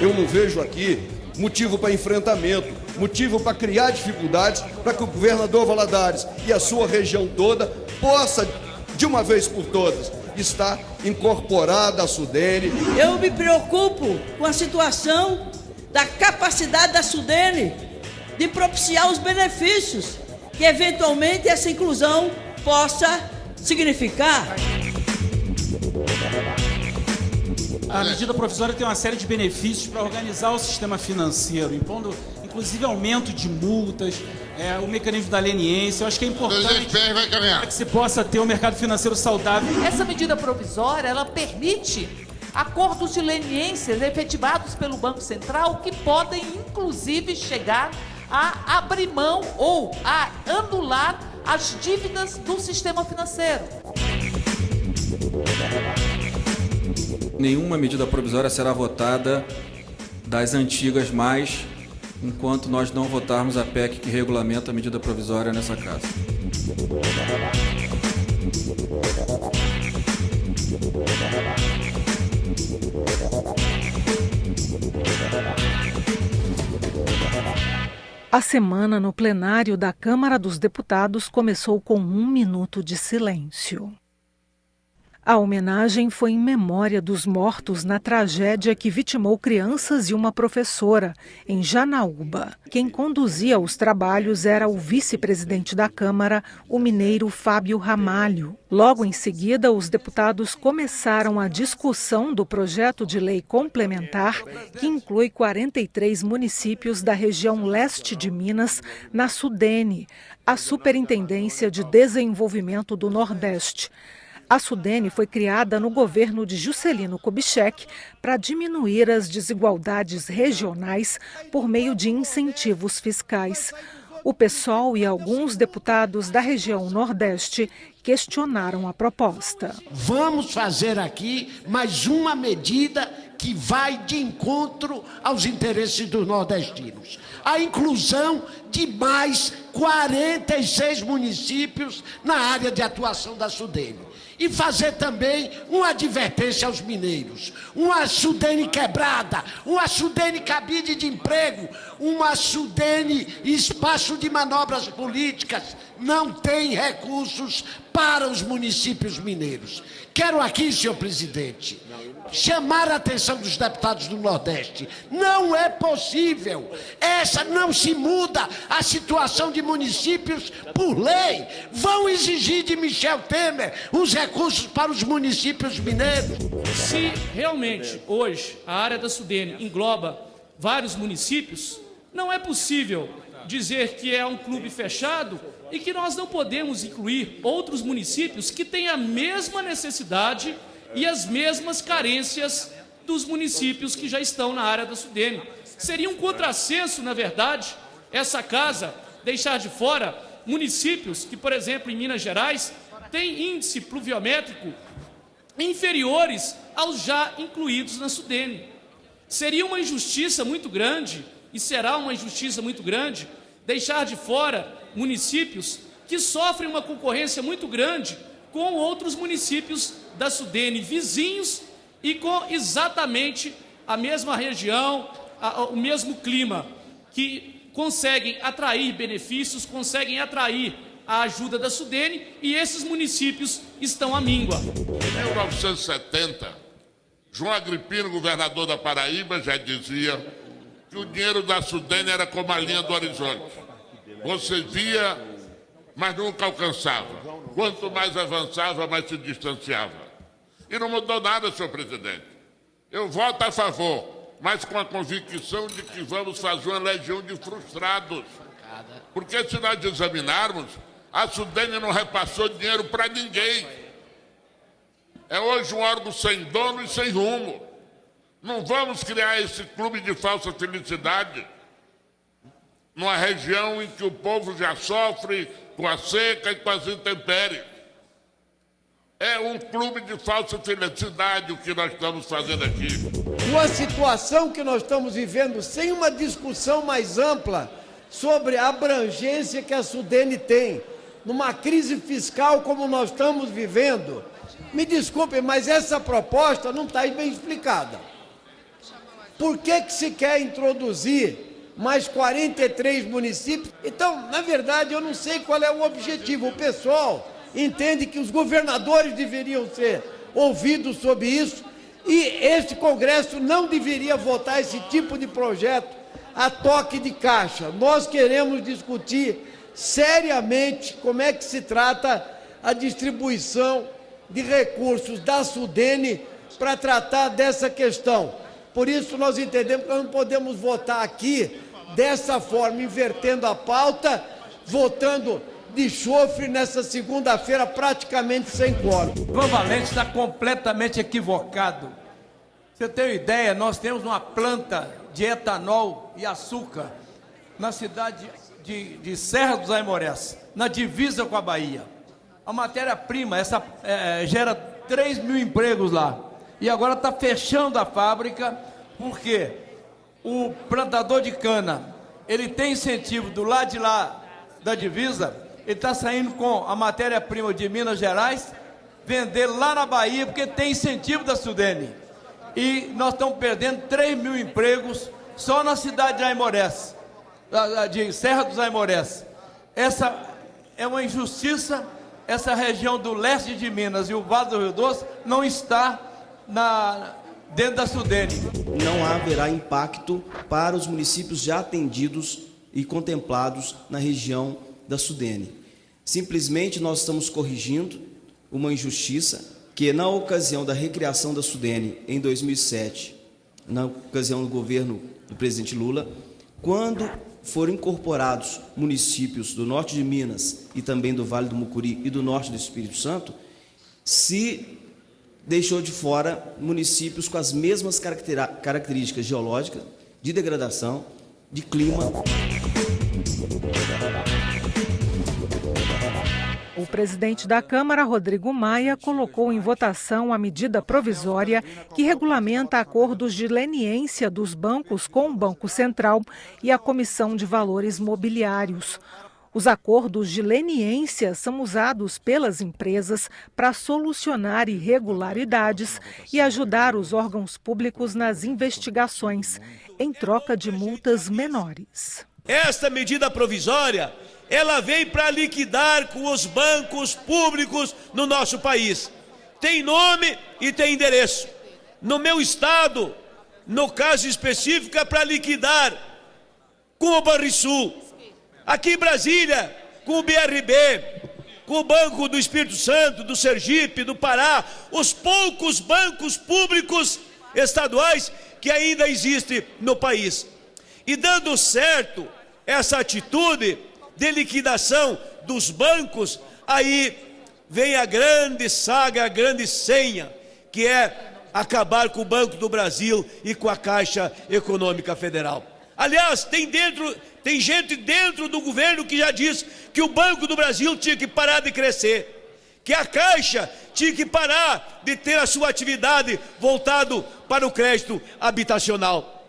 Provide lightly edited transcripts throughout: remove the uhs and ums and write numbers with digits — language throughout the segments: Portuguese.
Eu não vejo aqui motivo para enfrentamento, motivo para criar dificuldades para que o governador Valadares e a sua região toda possa, de uma vez por todas, estar incorporada à Sudene. Eu me preocupo com a situação da capacidade da Sudene de propiciar os benefícios que eventualmente essa inclusão possa significar. A medida provisória tem uma série de benefícios para organizar o sistema financeiro, impondo inclusive aumento de multas, o mecanismo da leniência. Eu acho que é importante para que se possa ter um mercado financeiro saudável. Essa medida provisória, ela permite acordos de leniência efetivados pelo Banco Central que podem inclusive chegar a abrir mão ou a anular as dívidas do sistema financeiro. Nenhuma medida provisória será votada das antigas mais, enquanto nós não votarmos a PEC que regulamenta a medida provisória nessa casa. A semana no plenário da Câmara dos Deputados começou com 1 minuto de silêncio. A homenagem foi em memória dos mortos na tragédia que vitimou crianças e uma professora, em Janaúba. Quem conduzia os trabalhos era o vice-presidente da Câmara, o mineiro Fábio Ramalho. Logo em seguida, os deputados começaram a discussão do projeto de lei complementar, que inclui 43 municípios da região leste de Minas, na Sudene, a Superintendência de Desenvolvimento do Nordeste. A Sudene foi criada no governo de Juscelino Kubitschek para diminuir as desigualdades regionais por meio de incentivos fiscais. O PSOL e alguns deputados da região Nordeste questionaram a proposta. Vamos fazer aqui mais uma medida que vai de encontro aos interesses dos nordestinos. A inclusão de mais 46 municípios na área de atuação da Sudene. E fazer também uma advertência aos mineiros. Uma Sudene quebrada, uma Sudene cabide de emprego, uma Sudene espaço de manobras políticas, não tem recursos para os municípios mineiros. Quero aqui, senhor presidente, chamar a atenção dos deputados do Nordeste. Não é possível. Essa não se muda a situação de municípios por lei. Vão exigir de Michel Temer os recursos para os municípios mineiros. Se realmente hoje a área da Sudene engloba vários municípios, não é possível dizer que é um clube fechado e que nós não podemos incluir outros municípios que têm a mesma necessidade e as mesmas carências dos municípios que já estão na área da Sudene. Seria um contrassenso, na verdade, essa casa deixar de fora municípios que, por exemplo, em Minas Gerais, têm índice pluviométrico inferiores aos já incluídos na Sudene. Seria uma injustiça muito grande, e será uma injustiça muito grande, deixar de fora municípios que sofrem uma concorrência muito grande com outros municípios da Sudene, vizinhos e com exatamente a mesma região, o mesmo clima, que conseguem atrair benefícios, conseguem atrair a ajuda da Sudene, e esses municípios estão à míngua. Em 1970, João Agripino, governador da Paraíba, já dizia que o dinheiro da Sudene era como a linha do horizonte. Você via, mas nunca alcançava. Quanto mais avançava, mais se distanciava. E não mudou nada, senhor presidente. Eu voto a favor, mas com a convicção de que vamos fazer uma legião de frustrados. Porque se nós examinarmos, a Sudene não repassou dinheiro para ninguém. É hoje um órgão sem dono e sem rumo. Não vamos criar esse clube de falsa felicidade numa região em que o povo já sofre com a seca e com as intempéries. É um clube de falsa felicidade o que nós estamos fazendo aqui. Uma situação que nós estamos vivendo sem uma discussão mais ampla sobre a abrangência que a Sudene tem. numa crise fiscal como nós estamos vivendo, me desculpem, mas essa proposta não está bem explicada. Por que se quer introduzir mais 43 municípios? Então, na verdade, eu não sei qual é o objetivo. O pessoal entende que os governadores deveriam ser ouvidos sobre isso e este Congresso não deveria votar esse tipo de projeto a toque de caixa. Nós queremos discutir seriamente como é que se trata a distribuição de recursos da Sudene para tratar dessa questão. Por isso nós entendemos que nós não podemos votar aqui dessa forma, invertendo a pauta, votando de chofre nessa segunda-feira praticamente sem quórum. Ivan Valente está completamente equivocado. Você tem uma ideia, nós temos uma planta de etanol e açúcar na cidade de Serra dos Aimorés, na divisa com a Bahia. A matéria-prima, gera 3 mil empregos lá. E agora está fechando a fábrica, porque o plantador de cana, ele tem incentivo do lado de lá da divisa, ele está saindo com a matéria-prima de Minas Gerais, vender lá na Bahia, porque tem incentivo da Sudene. E nós estamos perdendo 3 mil empregos só na cidade de Aimorés, de Serra dos Aimorés. Essa é uma injustiça. Essa região do leste de Minas e o Vale do Rio Doce não está dentro da Sudene. Não haverá impacto para os municípios já atendidos e contemplados na região da Sudene. Simplesmente nós estamos corrigindo uma injustiça que, na ocasião da recriação da Sudene, em 2007, na ocasião do governo do presidente Lula, quando foram incorporados municípios do norte de Minas e também do Vale do Mucuri e do norte do Espírito Santo, se deixou de fora municípios com as mesmas características geológicas, de degradação, de clima. O presidente da Câmara, Rodrigo Maia, colocou em votação a medida provisória que regulamenta acordos de leniência dos bancos com o Banco Central e a Comissão de Valores Mobiliários. Os acordos de leniência são usados pelas empresas para solucionar irregularidades e ajudar os órgãos públicos nas investigações, em troca de multas menores. Esta medida provisória, ela vem para liquidar com os bancos públicos no nosso país. Tem nome e tem endereço. No meu estado, no caso específico, é para liquidar com o Banrisul. Aqui em Brasília, com o BRB, com o Banco do Espírito Santo, do Sergipe, do Pará, os poucos bancos públicos estaduais que ainda existem no país. E dando certo essa atitude de liquidação dos bancos, aí vem a grande saga, a grande senha, que é acabar com o Banco do Brasil e com a Caixa Econômica Federal. Aliás, tem gente dentro do governo que já disse que o Banco do Brasil tinha que parar de crescer, que a Caixa tinha que parar de ter a sua atividade voltado para o crédito habitacional.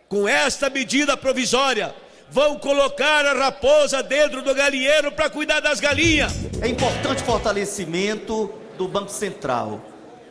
Com esta medida provisória, vão colocar a raposa dentro do galinheiro para cuidar das galinhas. É importante o fortalecimento do Banco Central.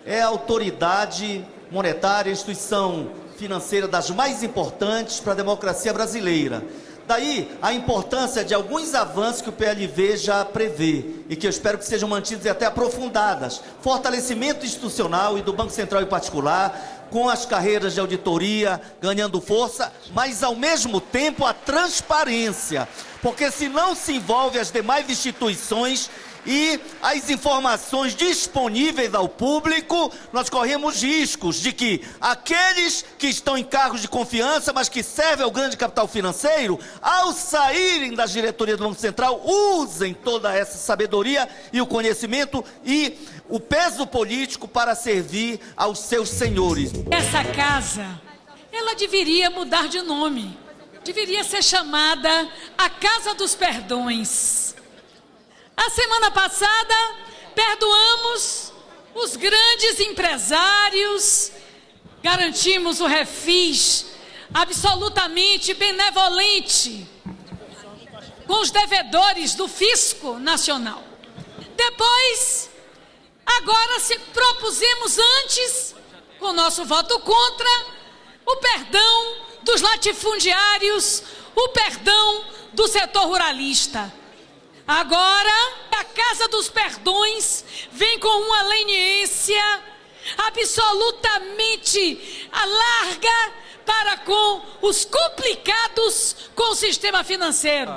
É a autoridade monetária, a instituição financeira das mais importantes para a democracia brasileira. Daí a importância de alguns avanços que o PLV já prevê e que eu espero que sejam mantidos e até aprofundadas. Fortalecimento institucional e do Banco Central em particular, com as carreiras de auditoria ganhando força, mas ao mesmo tempo a transparência, porque se não se envolve as demais instituições e as informações disponíveis ao público, nós corremos riscos de que aqueles que estão em cargos de confiança, mas que servem ao grande capital financeiro, ao saírem das diretorias do Banco Central, usem toda essa sabedoria e o conhecimento e o peso político para servir aos seus senhores. Essa casa, ela deveria mudar de nome, deveria ser chamada a Casa dos Perdões. A semana passada, perdoamos os grandes empresários, garantimos o refis absolutamente benevolente, com os devedores do Fisco Nacional. Depois, agora se propusemos antes, com nosso voto contra, o perdão dos latifundiários, o perdão do setor ruralista. Agora, a Casa dos Perdões vem com uma leniência absolutamente larga para com os complicados com o sistema financeiro.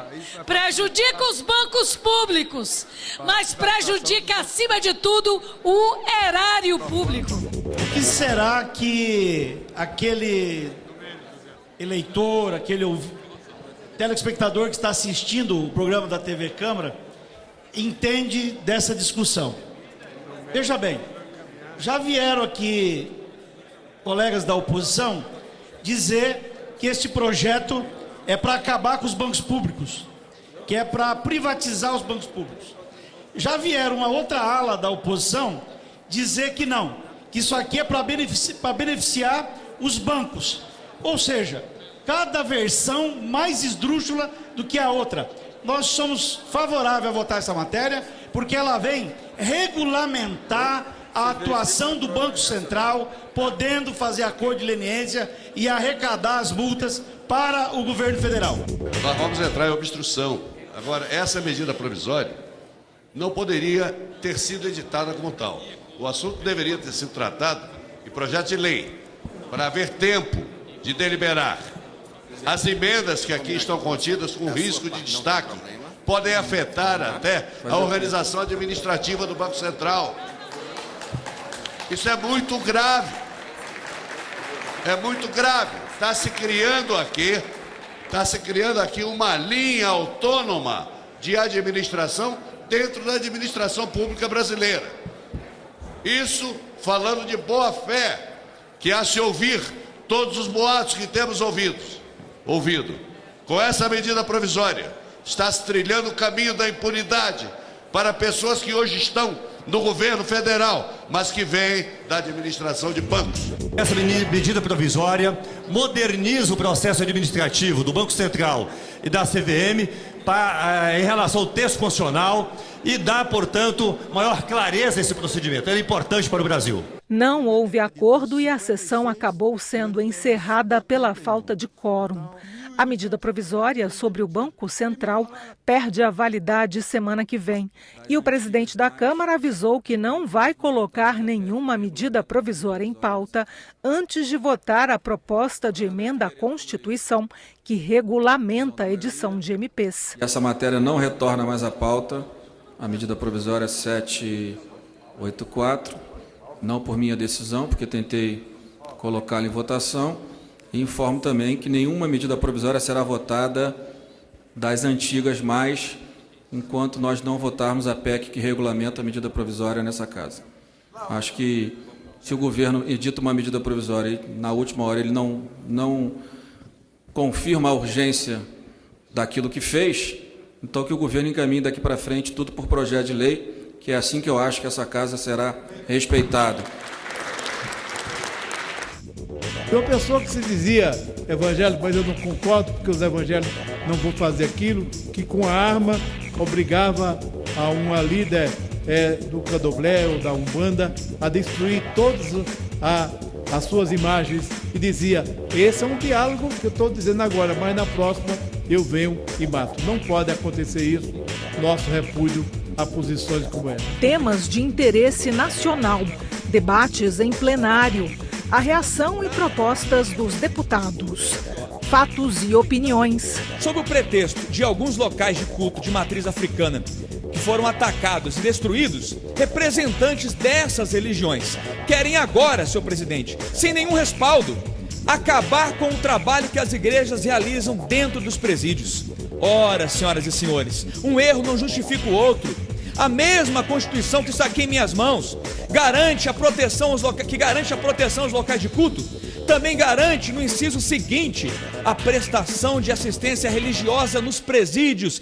Prejudica os bancos públicos, mas prejudica, acima de tudo, o erário público. O que será que aquele eleitor, aquele telespectador que está assistindo o programa da TV Câmara entende dessa discussão? Veja bem, já vieram aqui colegas da oposição dizer que este projeto é para acabar com os bancos públicos, que é para privatizar os bancos públicos. Já vieram uma outra ala da oposição dizer que não, que isso aqui é para beneficiar os bancos. Ou seja, cada versão mais esdrúxula do que a outra. Nós somos favoráveis a votar essa matéria, porque ela vem regulamentar a atuação do Banco Central, podendo fazer acordo de leniência e arrecadar as multas para o governo federal. Nós vamos entrar em obstrução. Agora, essa medida provisória não poderia ter sido editada como tal. O assunto deveria ter sido tratado em projeto de lei, para haver tempo de deliberar. As emendas que aqui estão contidas com risco de destaque podem afetar até a organização administrativa do Banco Central. Isso é muito grave. É muito grave. Está se criando aqui uma linha autônoma de administração dentro da administração pública brasileira. Isso falando de boa fé, que há se ouvir todos os boatos que temos ouvido. Com essa medida provisória, está se trilhando o caminho da impunidade para pessoas que hoje estão no governo federal, mas que vêm da administração de bancos. Essa medida provisória moderniza o processo administrativo do Banco Central e da CVM em relação ao texto constitucional e dá, portanto, maior clareza a esse procedimento. É importante para o Brasil. Não houve acordo e a sessão acabou sendo encerrada pela falta de quórum. A medida provisória sobre o Banco Central perde a validade semana que vem. E o presidente da Câmara avisou que não vai colocar nenhuma medida provisória em pauta antes de votar a proposta de emenda à Constituição que regulamenta a edição de MPs. Essa matéria não retorna mais à pauta, a medida provisória 784, não por minha decisão, porque tentei colocá-la em votação. E informo também que nenhuma medida provisória será votada das antigas mais, enquanto nós não votarmos a PEC que regulamenta a medida provisória nessa casa. Acho que se o governo edita uma medida provisória e na última hora ele não confirma a urgência daquilo que fez, então que o governo encaminhe daqui para frente tudo por projeto de lei, que é assim que eu acho que essa casa será respeitada. Tem uma pessoa que se dizia evangélico, mas eu não concordo, porque os evangélicos não vão fazer aquilo, que com a arma obrigava a uma líder do candomblé ou da Umbanda a destruir todas as suas imagens e dizia, esse é um diálogo que eu estou dizendo agora, mas na próxima eu venho e mato. Não pode acontecer isso, nosso repúdio a posições como essa. Temas de interesse nacional, debates em plenário, a reação e propostas dos deputados, fatos e opiniões. Sob o pretexto de alguns locais de culto de matriz africana que foram atacados e destruídos, representantes dessas religiões querem agora, senhor presidente, sem nenhum respaldo, acabar com o trabalho que as igrejas realizam dentro dos presídios. Ora, senhoras e senhores, um erro não justifica o outro. A mesma Constituição que está aqui em minhas mãos garante a proteção aos locais de culto, também garante no inciso seguinte a prestação de assistência religiosa nos presídios